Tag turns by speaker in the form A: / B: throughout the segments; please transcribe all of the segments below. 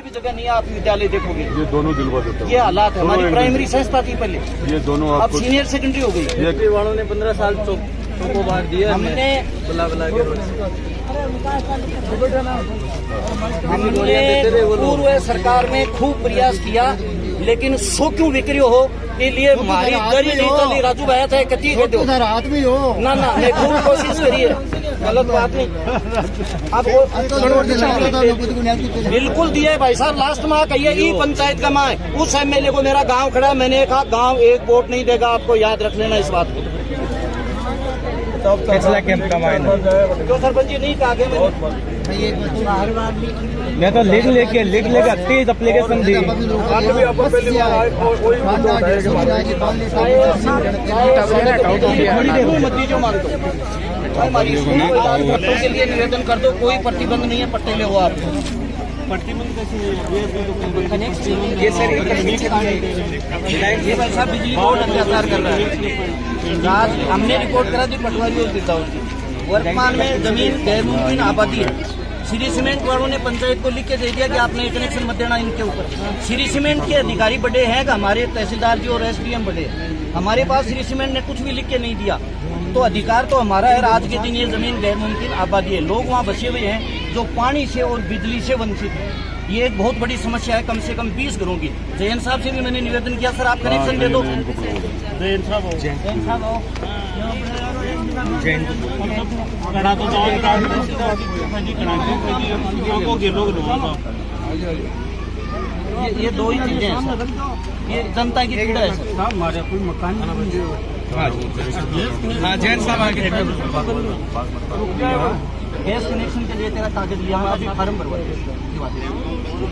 A: भी जगह नहीं है, आप विद्यालय देखोगे।
B: ये दोनों दिलवा देता
A: ये हालात है। हमारी प्राइमरी संस्था थी पहले,
B: ये दोनों
A: अब
B: आपको
A: सीनियर सेकेंडरी हो गई।
B: ये
C: वालों ने 15 साल चौको बार दिया,
A: हमने
C: बुला बुला के
A: पूर्व सरकार में खूब प्रयास किया, लेकिन सो क्यों बिक्री हो के लिए हमारी दरी नहीं चली। राजू भाई था कती के दो
D: रात भी हो
A: ना मैं खूब कोशिश करी है, गलत बात नहीं। अब बिल्कुल दिए भाई साहब, लास्ट माह कहिए ई पंचायत का माह है। उस एमएलए को मेरा गांव खड़ा, मैंने कहा गांव एक वोट नहीं देगा, आपको याद रख लेना इस बात को।
C: पिछला कैंप का मायना
A: जो सरपंच जी नहीं कहा
C: मैं तो लिख लेके 30 एप्लीकेशन दी।
A: जो मान दो हमारी पट्टों के लिए निवेदन कर दो, कोई प्रतिबंध नहीं है, पट्टे ले वो आप। ये सर ये भाई साहब बिजली बोर्ड अत्याचार कर रहा है। रात हमने रिपोर्ट करा दी पटवारी और विदाउट की। वर्तमान में जमीन गैर मुमकिन आबादी है। श्री सीमेंट वालों ने पंचायत को लिख के दे दिया कि आपने कनेक्शन मत देना इनके ऊपर। श्री सीमेंट के अधिकारी बड़े हैं कि हमारे तहसीलदार जी और एसडीएम बड़े हैं। हमारे पास श्री सीमेंट ने कुछ भी लिख के नहीं दिया, तो अधिकार तो हमारा है। आज के दिन ये जमीन गैर मुमकिन आबादी है, लोग वहाँ बसे हुए हैं जो पानी से और बिजली से वंचित है। ये एक बहुत बड़ी समस्या है, कम से कम 20 घरों की। जैन साहब से भी मैंने निवेदन किया, सर आप कनेक्शन दे दो। जैन साहब ये दो ही चीजें हैं सर, ये जनता की पीड़ा है सर। हमारे कोई मकान जैन साहब गैस कनेक्शन के लिए तेरा कागज लिया, हम अभी फार्म भरवाए।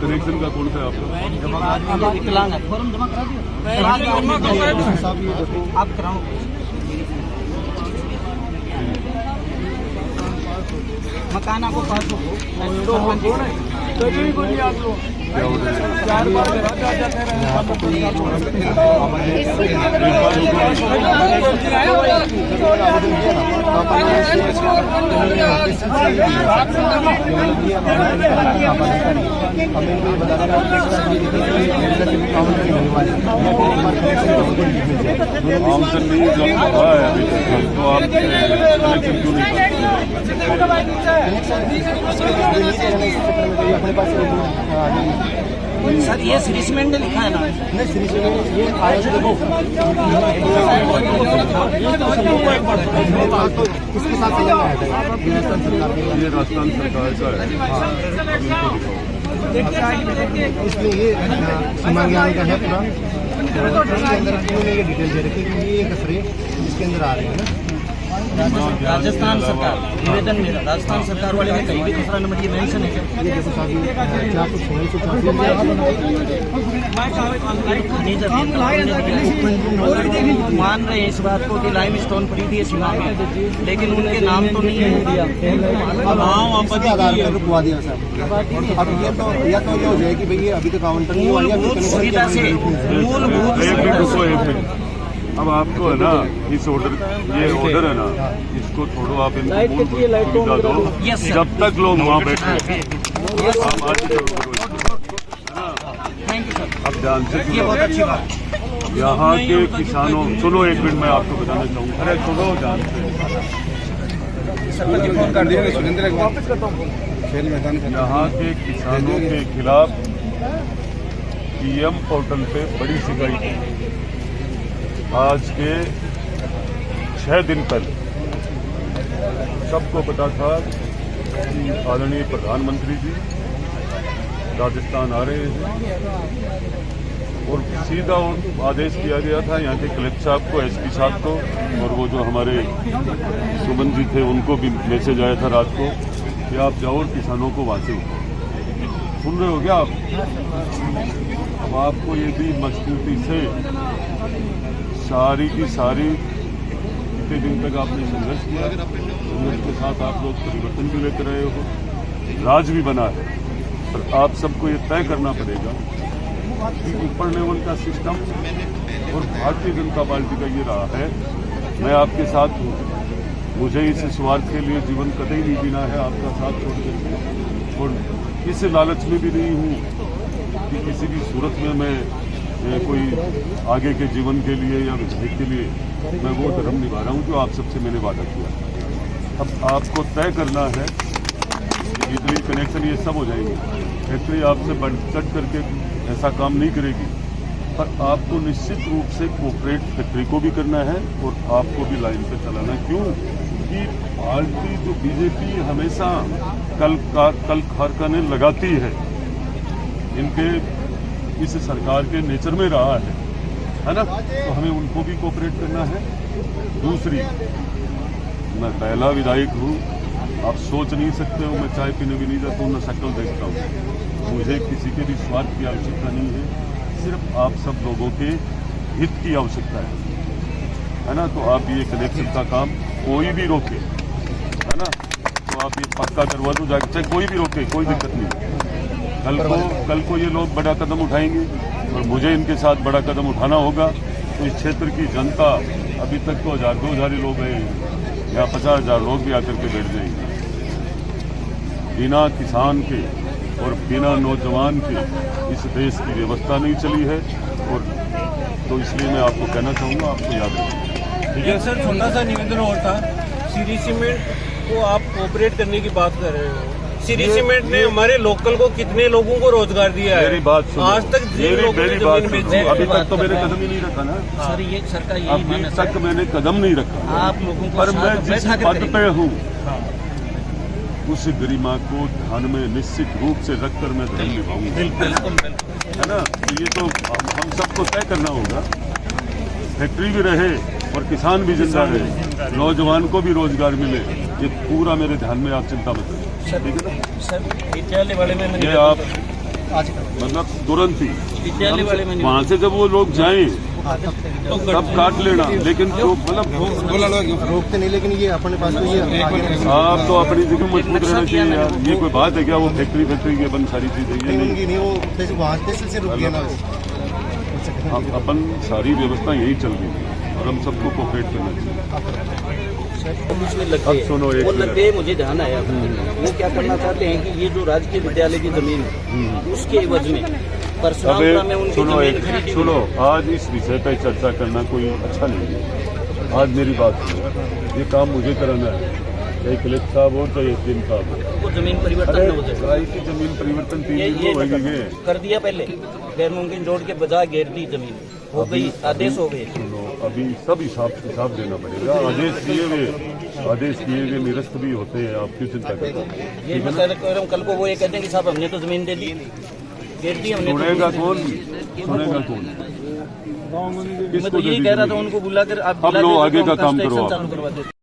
B: कनेक्शन का कौन सा आपका
A: विकलांग है, फॉर्म जमा करा दिया आप कराओ। मकान आपको पास हो
B: क्या हो आमदन नहीं जब हुआ है अभी तक, तो आप कनेक्शन क्यों नहीं
A: सर? ये श्री सीमेंट ने लिखा है ना?
D: नहीं श्री सीमेंट ये आया देखो इसके साथ चला गया है,
B: ये राजस्थान सरकार का है।
D: इसमें ये सीमा ज्ञान का है पूरा, इसके अंदर ये डिटेल दे रखी है कि ये कसरे इसके अंदर आ रहे हैं ना।
A: राजस्थान सरकार निवेदन मेरा, राजस्थान सरकार वाले में कहीं भी दूसरा नंबर ये मेंशन है।
D: ये देखो साहब क्या कुछ
A: मान रहे हैं इस बात को कि लाइम स्टोन पड़ी थी सीमा में, लेकिन उनके नाम तो नहीं है।
D: आधार पर रुकवा दिया सर। अब ये तो या तो ये हो जाए कि भाई ये अभी तक काउंटर नहीं हुआ,
A: मूलभूत सुविधा से मूलभूत
B: अब आपको है ना इस ऑर्डर, ये ऑर्डर है ना, इसको छोड़ो, आप इनको सुविधा दो जब तक लोग वहाँ बैठे। अब ध्यान से
A: ये बहुत अच्छी बात।
B: यहाँ के किसानों, सुनो एक मिनट मैं आपको बताना चाहूँगा। अरे सुनो ध्यान से,
D: फोन कर दिया सुरेंद्र
B: यहाँ के किसानों के खिलाफ पीएम पोर्टल पे बड़ी शिकायत है। आज के 6 दिन पहले सबको पता था कि आदरणीय प्रधानमंत्री जी राजस्थान आ रहे हैं और सीधा आदेश किया गया था यहाँ के कलेक्टर साहब को, एसपी साहब को, और वो जो हमारे सुमन जी थे उनको भी मैसेज आया था रात को कि आप जाओ और किसानों को वहाँ से उठाओ। सुन रहे हो क्या आप? अब आपको ये भी मजबूती से सारी की सारी इतने दिन तक आपने संघर्ष किया, संघर्ष के साथ आप लोग परिवर्तन भी लेकर रहे हो, राज भी बना है, पर आप सबको ये तय करना पड़ेगा कि ऊपर लेवल का सिस्टम और भारतीय जनता पार्टी का ये रहा है, मैं आपके साथ हूँ, मुझे इस स्वार्थ के लिए जीवन कतई नहीं जीना है आपका साथ छोड़ के, और इस लालच में भी नहीं हूँ कि किसी भी सूरत में मैं कोई आगे के जीवन के लिए या विधायक के लिए मैं वो धर्म निभा रहा हूँ जो आप सबसे मैंने वादा किया। अब आपको तय करना है, बिजली कनेक्शन ये सब हो जाएंगे, फैक्ट्री आपसे बढ़ चढ़ करके ऐसा काम नहीं करेगी, पर आपको निश्चित रूप से कोऑपरेट फैक्ट्री को भी करना है और आपको भी लाइन पे चलाना है। क्यों कि पार्टी जो बीजेपी हमेशा कल कारखाने लगाती है, इनके इस सरकार के नेचर में रहा है ना, तो हमें उनको भी कोऑपरेट करना है। दूसरी, मैं पहला विधायक हूँ, आप सोच नहीं सकते हो, मैं चाय पीने भी नहीं जाता हूँ, मैं शक्ल देखता हूँ, मुझे किसी के भी स्वार्थ की आवश्यकता नहीं है, सिर्फ आप सब लोगों के हित की आवश्यकता है ना। तो आप ये कनेक्शन का काम कोई भी रोके, है ना, तो आप ये पक्का करवा दो जाके, चाहे कोई भी रोके, कोई दिक्कत नहीं। कल को ये लोग बड़ा कदम उठाएंगे और मुझे इनके साथ बड़ा कदम उठाना होगा, तो इस क्षेत्र की जनता, अभी तक तो 1000-2000 ही लोग हैं, यहाँ 50,000 लोग भी आकर के बैठ जाएंगे। बिना किसान के और बिना नौजवान के इस देश की व्यवस्था नहीं चली है, और तो इसलिए मैं आपको कहना चाहूँगा, आपको याद रखें।
E: ठीक है सर, छोटा सा निवेदन और था, सीरी सीमेंट को आप ऑपरेट करने की बात कर रहे हो। सीरी सीमेंट ने हमारे लोकल को कितने लोगों को रोजगार दिया है?
B: मेरी बात सुनो,
E: आज तक
B: मेरी बात सुनो, अभी तक तो मैंने कदम ही नहीं रखा ना
A: सर, ये सर का यही
B: अभी तक मैंने कदम नहीं रखा।
A: आप लोगों को
B: पर मैं
A: साथ
B: जिस
A: बैठा के
B: पद
A: करेंगे।
B: पे हूँ उस गरिमा को ध्यान में निश्चित रूप से रखकर मैं धर्म निभाऊंगा, है ना। तो ये तो हम सबको तय करना होगा, फैक्ट्री भी रहे और किसान भी जिंदा रहे, नौजवान को भी रोजगार मिले, ये पूरा मेरे ध्यान में, आप चिंता मत करें, ठीक है ना।
A: सर, विद्यालय वाले में
B: ये आप मतलब तुरंत ही
A: विद्यालय वाले में
B: वहाँ से जब वो लोग जाएं तब काट लेना, लेकिन जो मतलब
D: रोकते नहीं, लेकिन ये अपने पास तो ये
B: आप तो अपनी जगह मजबूत रहना चाहिए यार। ये कोई बात है क्या? वो फैक्ट्री के बंद सारी चीजें ये नहीं,
D: वो वहाँ से रुक गया ना वो।
B: अपन सारी व्यवस्था यही चल रही है और हम सबको कोऑपरेट करना चाहिए।
A: उसमें लग
B: अब सुनो, एक
A: वो लग
B: मिनट।
A: गए, मुझे ध्यान आया। वो क्या करना चाहते हैं कि ये जो राजकीय विद्यालय की जमीन है उसके एवज में परशुरामपुरा में उनकी
B: सुनो,
A: जमीन खरीदी।
B: सुनो, आज इस विषय पर चर्चा करना कोई अच्छा नहीं है। आज मेरी बात सुनो, ये काम मुझे कराना है, चाहे कलेक्टर साहब हो चाहे एसडीएम साहब हो।
A: वो जमीन परिवर्तन न हो जाए,
B: राय की जमीन परिवर्तन 3 दिन
A: ये
B: में हो गए
A: कर दिया पहले, गैर मुमकिन रोड के बजाय घेर दी जमीन, हो गई, आदेश हो गए।
B: सुनो, अभी सब हिसाब देना पड़ेगा। आदेश किए हुए निरस्त भी होते हैं, आप क्यों चिंता करते हैं?
A: ये मैं कह रहा हूँ, कल को वो ये कहते हैं कि साहब हमने तो जमीन दे दी, घेर दी हमने।
B: सुनेगा कौन?
A: मैं तो यही कह रहा था उनको बुलाकर, आप
B: अब लो, आगे का काम करो आप।
A: चालू करवा देते।